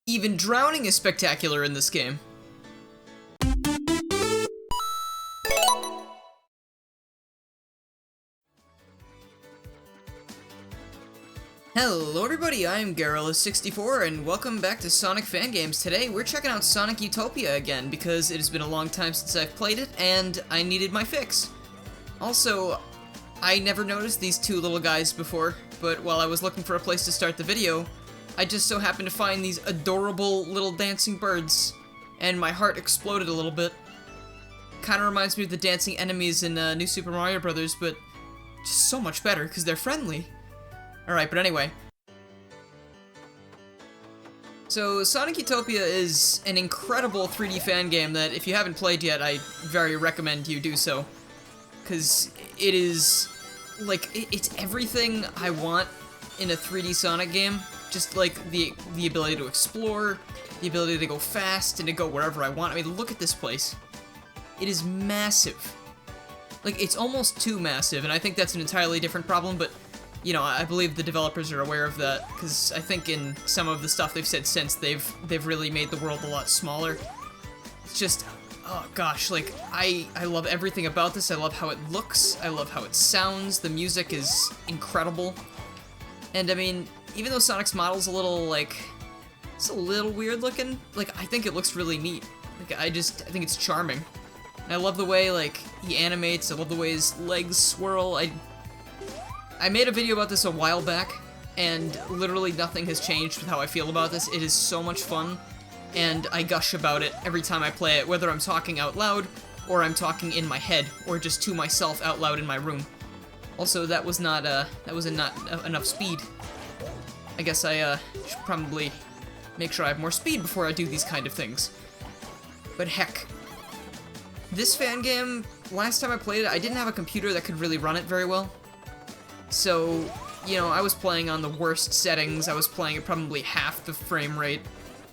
Even drowning is spectacular in this game. Hello everybody, I'm Garrulous64 and welcome back to Sonic Fan Games. Today we're checking out Sonic Utopia again because it has been a long time since I've played it and I needed my fix. Also, I never noticed these two little guys before, but while I was looking for a place to start the video, I just so happened to find these adorable little dancing birds, and my heart exploded a little bit. Kinda reminds me of the dancing enemies in New Super Mario Bros., but just so much better because they're friendly. Alright, but anyway. So, Sonic Utopia is an incredible 3D fan game that, if you haven't played yet, I very recommend you do so. Because it is, like, it's everything I want in a 3D Sonic game. Just, like, the ability to explore, the ability to go fast, and to go wherever I want. I mean, look at this place. It is massive. Like, it's almost too massive, and I think that's an entirely different problem, but you know, I believe the developers are aware of that, because I think in some of the stuff they've said since, they've really made the world a lot smaller. It's just, oh gosh, like, I love everything about this. I love how it looks, I love how it sounds, the music is incredible. And I mean, even though Sonic's model's a little, like, it's a little weird looking, like, I think it looks really neat. Like, I think it's charming. And I love the way, like, he animates, I love the way his legs swirl. I made a video about this a while back, and literally nothing has changed with how I feel about this. It is so much fun, and I gush about it every time I play it, whether I'm talking out loud, or I'm talking in my head, or just to myself out loud in my room. Also, that was not enough speed. I guess I should probably make sure I have more speed before I do these kind of things. But heck. This fan game, last time I played it, I didn't have a computer that could really run it very well. So, you know, I was playing on the worst settings. I was playing at probably half the frame rate.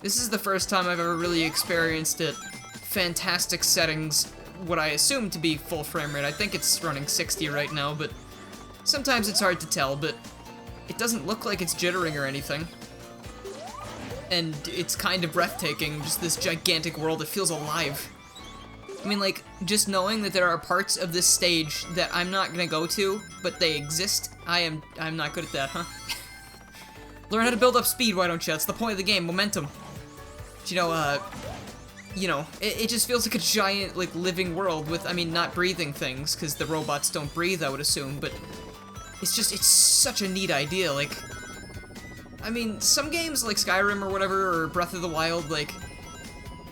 This is the first time I've ever really experienced it. Fantastic settings, what I assume to be full frame rate. I think it's running 60 right now, but sometimes it's hard to tell, but it doesn't look like it's jittering or anything. And it's kind of breathtaking, just this gigantic world. It feels alive. I mean, like, just knowing that there are parts of this stage that I'm not gonna go to, but they exist, I'm not good at that, huh? Learn how to build up speed, why don't you? That's the point of the game, momentum. But, you know, it just feels like a giant, like, living world with, I mean, not breathing things, because the robots don't breathe, I would assume, but it's just, it's such a neat idea, like, I mean, some games, like Skyrim or whatever, or Breath of the Wild, like,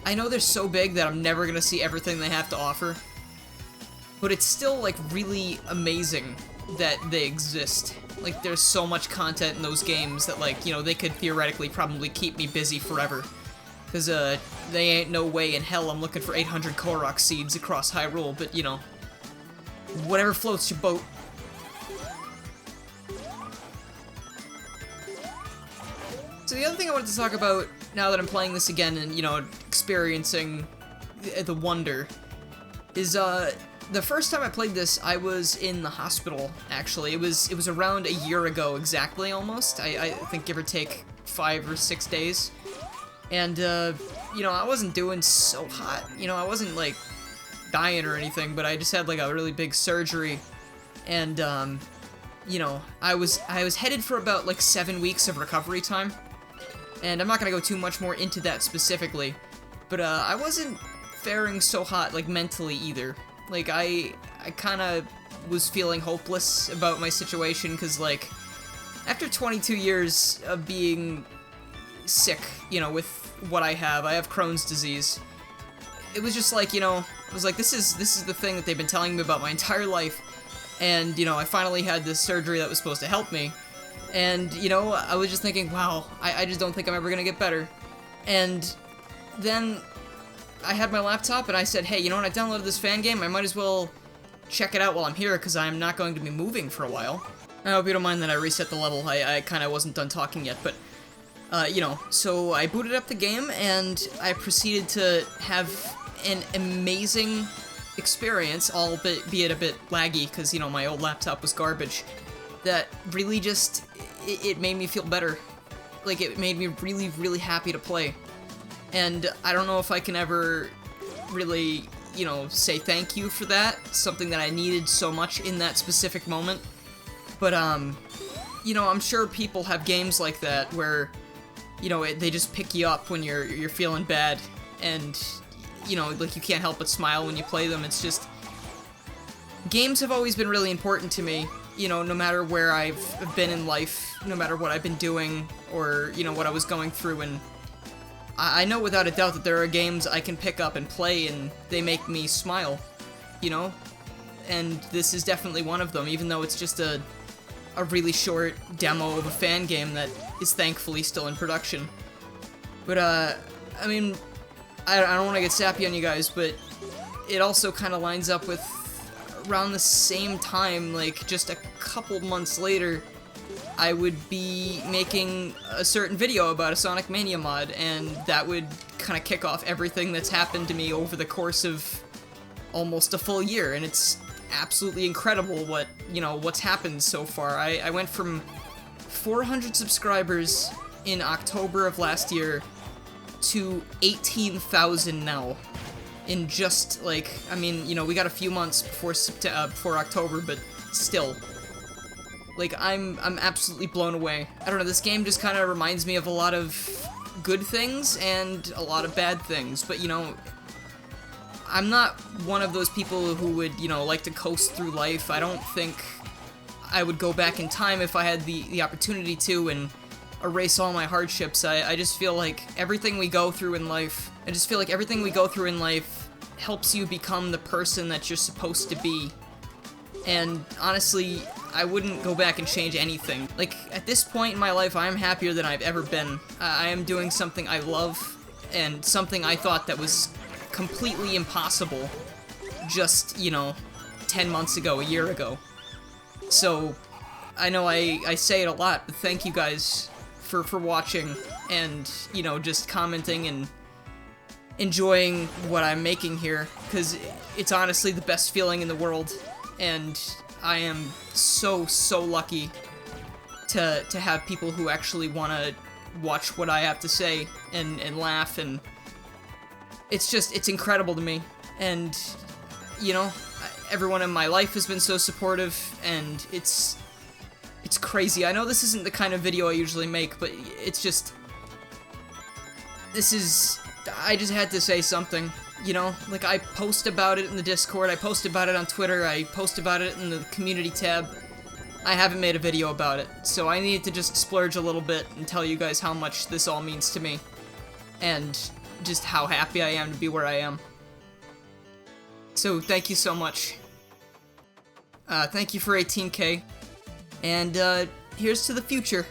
I know they're so big that I'm never gonna see everything they have to offer, but it's still, like, really amazing that they exist. Like, there's so much content in those games that, like, you know, they could theoretically probably keep me busy forever. Because, they ain't no way in hell I'm looking for 800 Korok seeds across Hyrule, but, you know, whatever floats your boat. So the other thing I wanted to talk about, now that I'm playing this again and, you know, experiencing the wonder, is, the first time I played this, I was in the hospital, actually. It was around a year ago exactly, almost. I think give or take 5 or 6 days. And, you know, I wasn't doing so hot. You know, I wasn't, like, dying or anything, but I just had, like, a really big surgery. And, you know, I was headed for about, like, 7 weeks of recovery time. And I'm not gonna go too much more into that specifically, but I wasn't faring so hot, like, mentally either. Like, I kinda was feeling hopeless about my situation, because, like, after 22 years of being sick, you know, with what I have Crohn's disease, it was just like, you know, I was like, this is the thing that they've been telling me about my entire life, and, you know, I finally had this surgery that was supposed to help me. And, you know, I was just thinking, wow, I just don't think I'm ever gonna get better. And then I had my laptop and I said, hey, you know what, I downloaded this fan game, I might as well check it out while I'm here, because I'm not going to be moving for a while. I hope you don't mind that I reset the level, I kinda wasn't done talking yet, but, you know, so I booted up the game and I proceeded to have an amazing experience, albeit a bit laggy, because, you know, my old laptop was garbage, that really just, it made me feel better. like, it made me really, really happy to play. And I don't know if I can ever really, you know, say thank you for that, something that I needed so much in that specific moment. But, you know, I'm sure people have games like that where, you know, they just pick you up when you're feeling bad, and, you know, like, you can't help but smile when you play them. It's just, games have always been really important to me, you know, no matter where I've been in life, no matter what I've been doing, or, you know, what I was going through, and I know without a doubt that there are games I can pick up and play, and they make me smile, you know? And this is definitely one of them, even though it's just a really short demo of a fan game that is thankfully still in production. But, I mean, I don't want to get sappy on you guys, but it also kind of lines up with around the same time, like, just a couple months later, I would be making a certain video about a Sonic Mania mod, and that would kind of kick off everything that's happened to me over the course of almost a full year, and it's absolutely incredible what, you know, what's happened so far. I went from 400 subscribers in October of last year to 18,000 now. In just, like, I mean, you know, we got a few months before October, but still. Like, I'm absolutely blown away. I don't know, this game just kind of reminds me of a lot of good things and a lot of bad things, but, you know, I'm not one of those people who would, you know, like to coast through life. I don't think I would go back in time if I had the opportunity to and erase all my hardships. I just feel like everything we go through in life, helps you become the person that you're supposed to be. And honestly, I wouldn't go back and change anything. Like, at this point in my life, I am happier than I've ever been. I am doing something I love, and something I thought that was completely impossible just, you know, 10 months ago, a year ago. So, I know I say it a lot, but thank you guys for watching and, you know, just commenting and enjoying what I'm making here, because it's honestly the best feeling in the world, and I am so lucky to have people who actually want to watch what I have to say and laugh, and it's incredible to me. And, you know, everyone in my life has been so supportive, and it's crazy. I know this isn't the kind of video I usually make, but it's just, I just had to say something, you know? Like, I post about it in the Discord, I post about it on Twitter, I post about it in the community tab. I haven't made a video about it, so I needed to just splurge a little bit and tell you guys how much this all means to me, and just how happy I am to be where I am. So, thank you so much. Thank you for 18K. And, here's to the future.